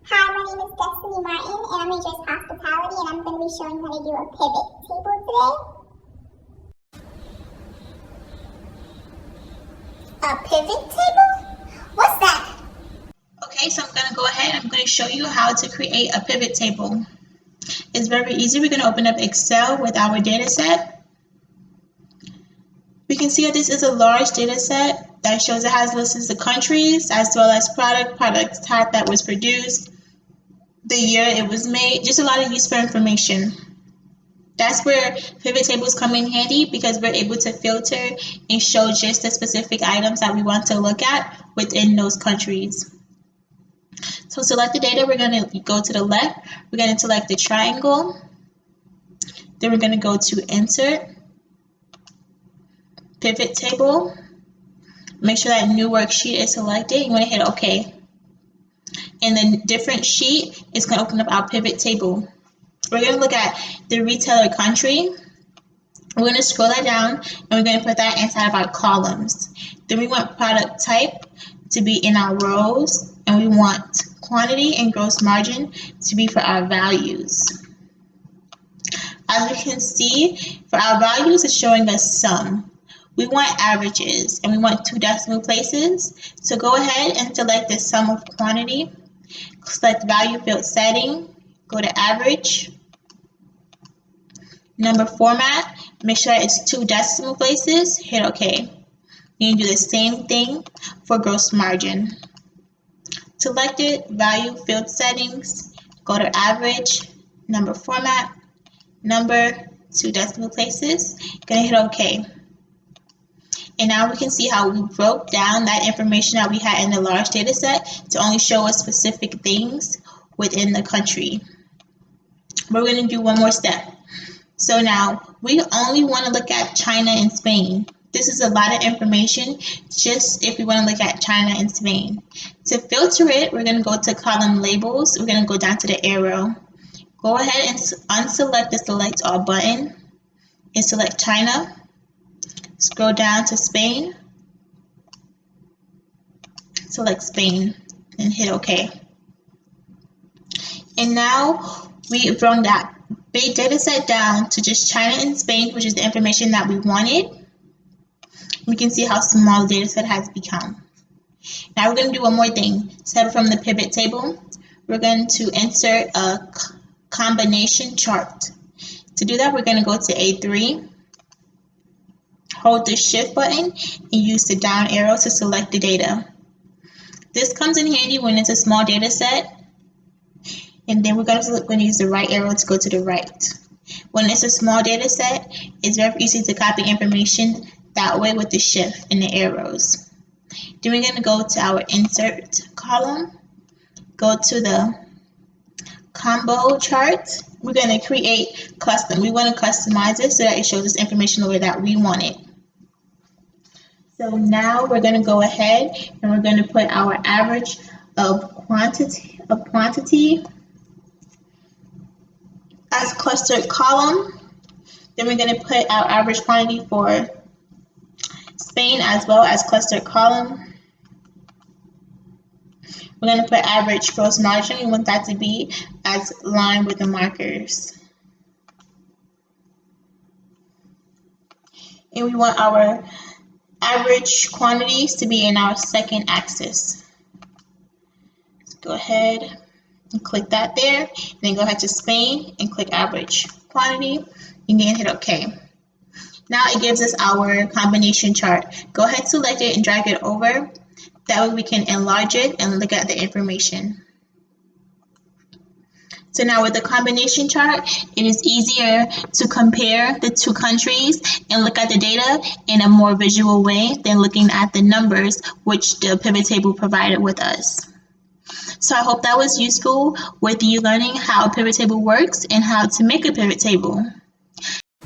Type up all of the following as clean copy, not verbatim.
Hi, my name is Destiny Martin, and I'm major is hospitality, and I'm going to be showing you how to do a pivot table today. A pivot table? What's that? Okay, so I'm going to go ahead and I'm going to show you how to create a pivot table. It's very easy. We're going to open up Excel with our data set. We can see that this is a large data set that shows it has listed the countries as well as product type that was produced, the year it was made, just a lot of useful information. That's where pivot tables come in handy because we're able to filter and show just the specific items that we want to look at within those countries. So select the data, we're going to go to the left, we're going to select the triangle, then we're going to go to Insert, Pivot Table, make sure that new worksheet is selected, you want to hit OK. And the different sheet is going to open up our pivot table. We're going to look at the retailer country. We're going to scroll that down and we're going to put that inside of our columns. Then we want product type to be in our rows, and we want quantity and gross margin to be for our values. As we can see, for our values, it's showing us sum. We want averages and we want 2 decimal places. So go ahead and select the sum of quantity. Select value field setting, go to average, number format, make sure it's 2 decimal places, hit OK. You can do the same thing for gross margin. Select it, value field settings, go to average, number format, number, 2 decimal places, gonna hit OK. And now we can see how we broke down that information that we had in the large data set to only show us specific things within the country. We're going to do one more step. So now we only want to look at China and Spain. This is a lot of information just if we want to look at China and Spain. To filter it, we're going to go to column labels. We're going to go down to the arrow. Go ahead and unselect the select all button and select China. Scroll down to Spain, select Spain, and hit OK. And now we've brought that big data set down to just China and Spain, which is the information that we wanted. We can see how small the data set has become. Now we're going to do one more thing. Separate from the pivot table, we're going to insert a combination chart. To do that, we're going to go to A3. Hold the shift button and use the down arrow to select the data. This comes in handy when it's a small data set, and then we're going to use the right arrow to go to the right. When it's a small data set, it's very easy to copy information that way with the shift and the arrows. Then we're going to go to our insert column, go to the combo chart. We're going to create custom. We want to customize it so that it shows us information the way that we want it. So now we're going to go ahead and we're going to put our average of quantity as clustered column. Then we're going to put our average quantity for Spain as well as clustered column. We're going to put average gross margin. We want that to be as line with the markers. And we want our average quantities to be in our second axis. Let's go ahead and click that there. And then go ahead to Spain and click average quantity. And then hit OK. Now it gives us our combination chart. Go ahead, select it and drag it over. That way we can enlarge it and look at the information. So now with the combination chart, it is easier to compare the 2 countries and look at the data in a more visual way than looking at the numbers which the pivot table provided with us. So I hope that was useful with you learning how a pivot table works and how to make a pivot table.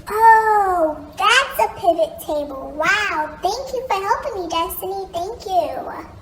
Oh, that's a pivot table. Wow, thank you for helping me, Destiny. Thank you.